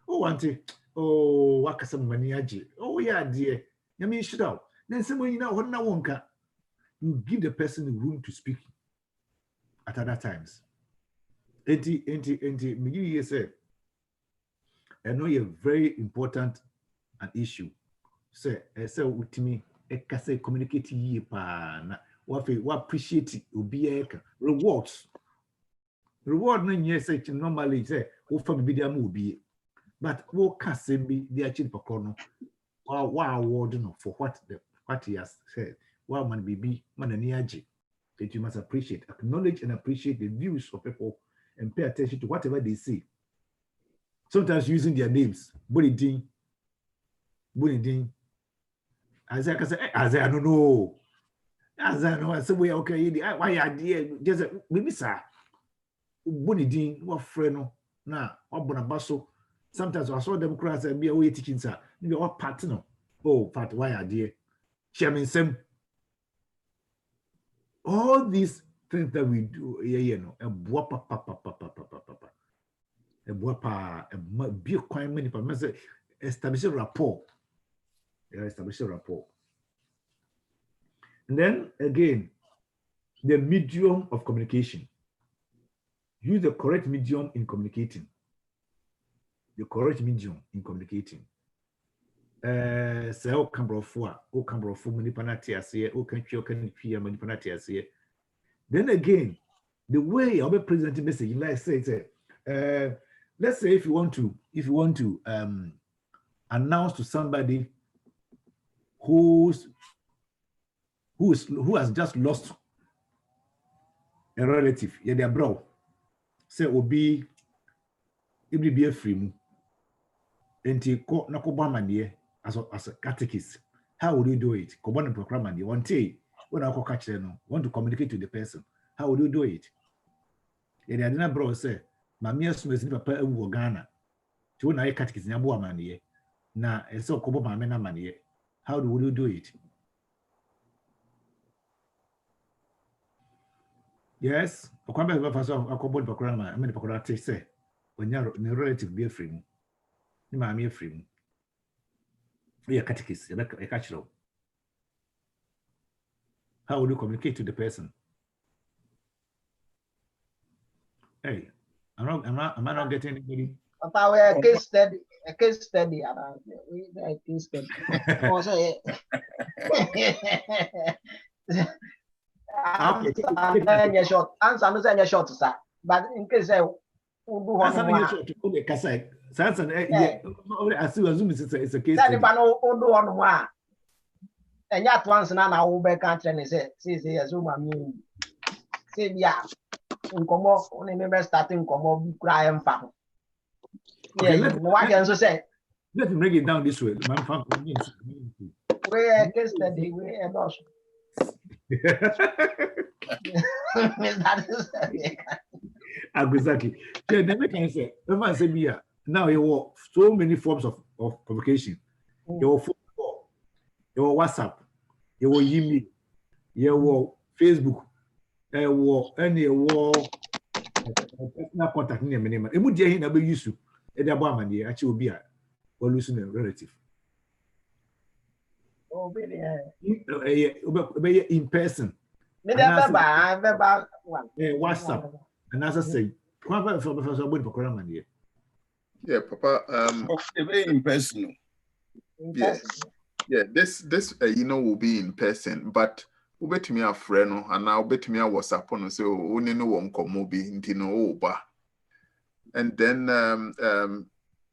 Oh auntie, oh wakasa mani aji. Oh yeah dear. Yami should out. Then someone you know what na wonka. You give the person the room to speak at other times. Enti me say I know you're very important an issue. Say utimi ekase communicate ye pa na what appreciate it obi rewards. Reward no yes normally say wo fa bibi dia ma obi but wo ka say be the achieve pakro no wa award no for what he has said. Wa man bibi man ani age. That you must appreciate, acknowledge and appreciate the views of people and pay attention to whatever they say. Sometimes using their names, Bonidin. Isaiah can say, Isaiah, I don't know. Isaiah, no, I say, we okay, why are there? Just maybe, sir. Bonidin, what friend, nah, what bonabaso. Sometimes I saw them cry and be away teaching, sir. Maybe what partner. Oh, part, why are there? Chairman Sam. All these things that we do, you know, a boapa, a boapa, a be quite many, but establish a rapport. Establish a rapport. And then again, the medium of communication. Use the correct medium in communicating. The correct medium in communicating. Say o kambrofu manipanati asiye o kanchi o kanchi manipanati asiye. Then again, the way I'll be presenting message, like say, let's say if you want to announce to somebody who has just lost a relative, yeah, their bro, say obi it will be a free enti ko na ko bamanie as a catechist. How would you do it? Ko bon program and one day when I catch them, want to communicate to the person. How would you do it? Yeah, the other bro say, "Mami asumesi ni papa ewu Ghana. Ti wona catechist na bo amanie. Na eso ko bo mame na manie. How would you do it?" Yes, okwamba ba faso akobo program I mean program te say when your relative be free mu. Ni mame free mu. We are catechist, a catch. How would you communicate to the person? Hey, am I not getting anybody? Papa, we're a case study. A case study. A case study. Also, answer no say short, sir. But in case I answer no short, okay, Kasai. Answer, yeah. I see assume it's a case study. no do one more. And yet once na wo be country and say assume am you. Say yeah. Nkomo only member starting nkomo bi kura emfa. Okay, let me bring it down this way. We are case study. We are not. Exactly. Now you have so many forms of communication. You have phone call, you have WhatsApp, you have email, you have Facebook, you have personal contact. Actually be a losing a relative. Oh, really? In person. WhatsApp. And as I say, yeah, Papa. In person. Yeah. This will be in person, but ubet me a friend, and now bet me a WhatsApp on so only no one come be intino oba. And then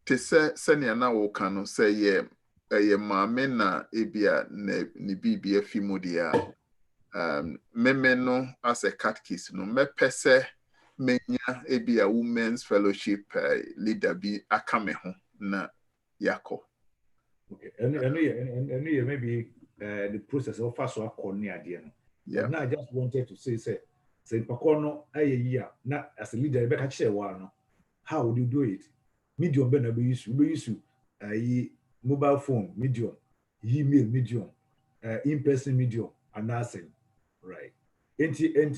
to say senior now can say yeah mamena ebia ne bibia fimodia memeno as a catechist no me pese menya ebia women's fellowship leader bi akame ho na yako. Okay, and maybe the process of first one corner. Yeah. Now I just wanted to say Pakono year now as a leader be catch one. How would you do it? Medium be use mobile phone medium, email medium, in-person medium, and nothing. Right. And if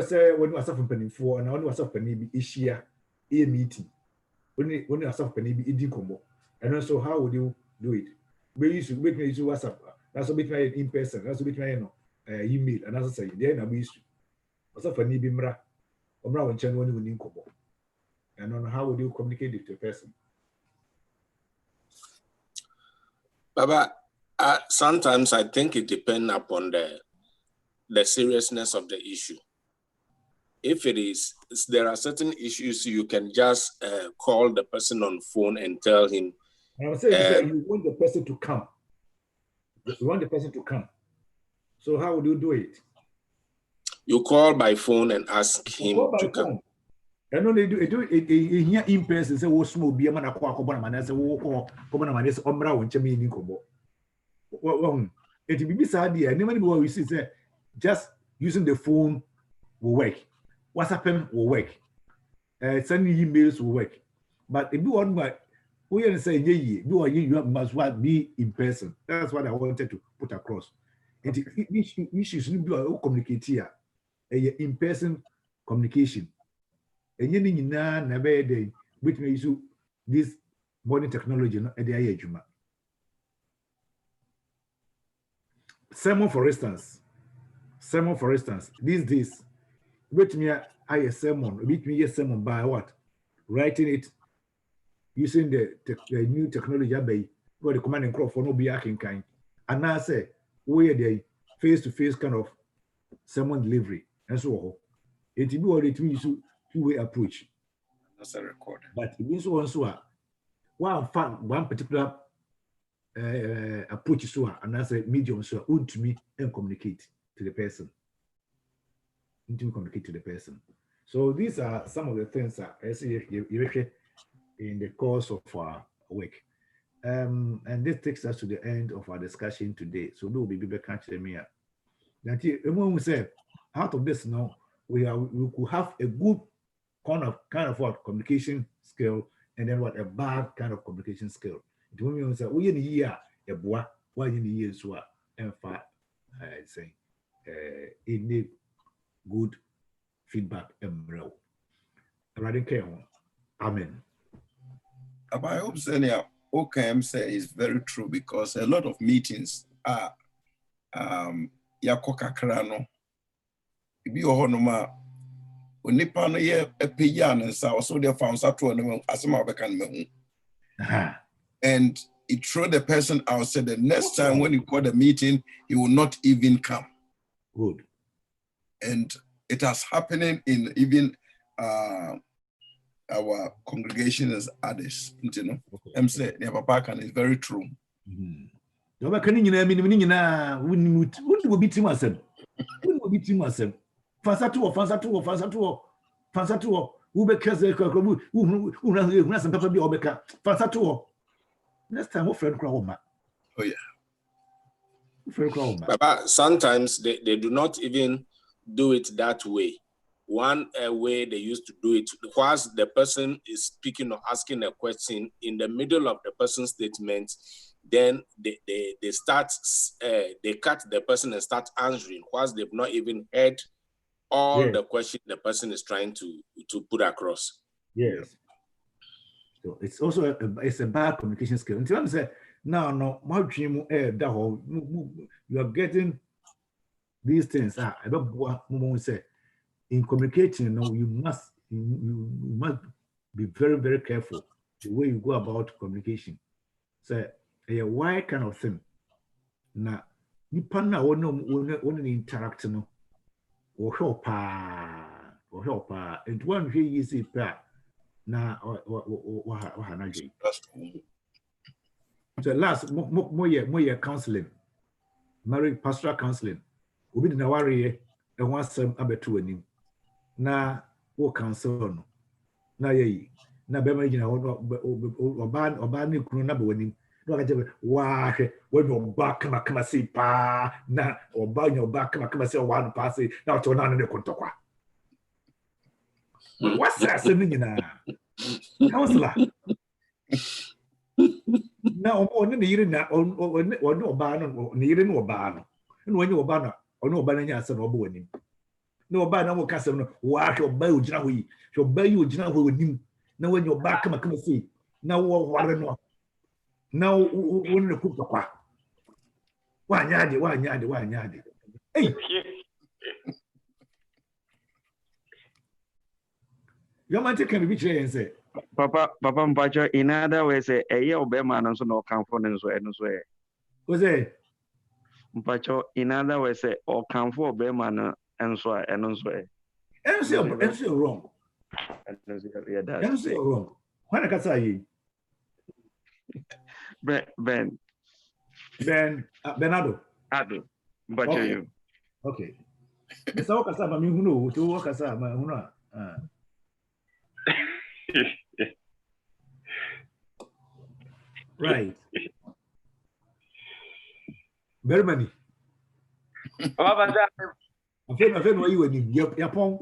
say when you are suffering for and when you are suffering each year a meeting. When you are suffering be combo. And also how would you do it? We used to make me WhatsApp. That's a bit in person. That's a bit email. And as I say, then we used to. Also for ni bimra, omra when chen when you kobo. And on how would you communicate it to a person? Baba, sometimes I think it depends upon the seriousness of the issue. If it is, there are certain issues you can just call the person on phone and tell him. And I'm saying you want the person to come. You want the person to come. So how would you do it? You call by phone and ask him to come. And when they do it here in person, say, "Oh, small be a man, I call man, I say, oh, come on, man, this umbra when chemi in kobo." Well, it be sad idea. Nobody will see say just using the phone will work. WhatsApp will work. Sending emails will work. But if you want to we say you must be in person. That's what I wanted to put across. And issues need to communicate here. In-person communication. And you na be between issue this modern technology no e dey adwuma. Sermon for instance, these days between a sermon, between sermon by what? Writing it using the new technology by what the command and crop for no be acting kind. And now say we the face-to-face kind of sermon delivery and so on. It be what it means two-way approach. That's a record. But it means one particular approach so and that's a medium so to me and communicate to the person. So these are some of the things that I see in the course of our work. And this takes us to the end of our discussion today. So we will be back to me. When we say out of this now, we could have a good kind of what communication skill and then what a bad kind of communication skill. When we say we in here a boy, why in the years so and say it need good feedback and real. Amen. I hope Senia OKM say is very true because a lot of meetings are yakoka krano If you honor onipa no ye epeya ne nsa also the found sato no asema obeka no and it throw the person out. Said the next time when you call the meeting, he will not even come. Good. And it has happening in even our congregation as others. You know, I'm saying the papa can is very true. No ba kan nyina mi ni nyina woni wo bi tim asem. Woni wo bi tim asem. Fansa to wo be kase ko wo asem papa bi obeka. Fansa to next time wo friend kra wo ma. Oh yeah. Papa, sometimes they do not even do it that way. One way they used to do it, whilst the person is speaking or asking a question, in the middle of the person's statement, then they start, they cut the person and start answering, whilst they've not even heard all the question the person is trying to put across. Yes. So it's also it's a bad communication skill. Until I'm saying, no, you are getting these things. I don't say in communicating, you must be very, very careful the way you go about communication. So a why kind of thing. Now, you partner only interact or help and one way you see now so last more counseling, marriage pastoral counseling. We be na worry and want some abetu anim. Na wo counsel no. Na ye na be ma gina oba ni kunu na be wanim. No ka je wa when your back kama say pa na oba your back kama say one pass na to na ne kontokwa. What's that saying na? Counselor. Na on ne yire na on oba no ne yire no oba no. No when you oba na ono oba na nya ase no oba wanim. No oba na wo kasem no wa hwe oba ogina ho yi. Hwe oba yi ogina ho wanim. Na when your back kama say na wo ware no. Na wo ne ku tokwa. Wa nya de. Hey. Your man take can be tray and say Papa Mpacho, in other words, a year obema and so no comfort and so and so. Was it Mpacho, in other words, or comfort obema and so and so. And so wrong. And so wrong. When I can say Ben Bernardo. Ado. Mpacho you. Okay. So what kasaba mi hunu to what kasaba hunu Right. Very many. I'm afraid why you were in Yapon.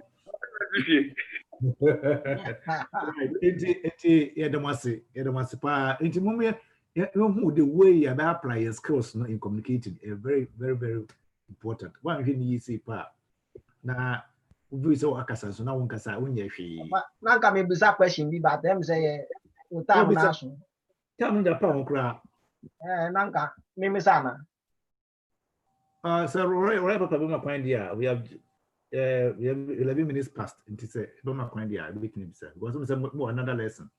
The way you apply your skills in communicating is very, very, very important. One thing you see, now, we saw Akasa, so now one Kasa, when you're now come a bizarre question, but them say, tell me the pound crowd. Nanka, Mimisana. So, right, we have 11 minutes past, and it's a Boma Quandia, was more another lesson.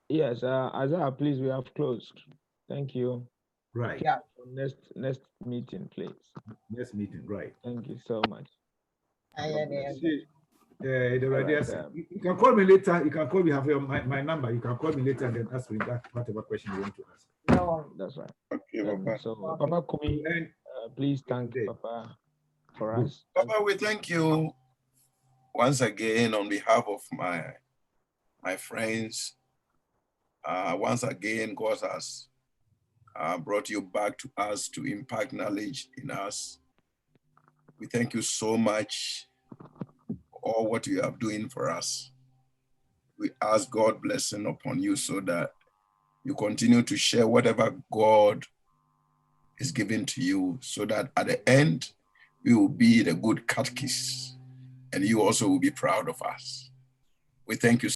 Yes, Isaiah, please, we have closed. Thank you. Right. Yeah. Next meeting, please. Next meeting, right. Thank you so much. You can call me later. You can call me. Have my number. You can call me later and then ask me that whatever question you want to ask. No, that's right. Okay, Papa. So, Papa Kumi, please thank Papa for us. Papa, we thank you once again on behalf of my friends. Once again, God has brought you back to us to impact knowledge in us. We thank you so much for all what you are doing for us. We ask God blessing upon you so that you continue to share whatever God is giving to you, so that at the end, we will be the good catechist and you also will be proud of us. We thank you.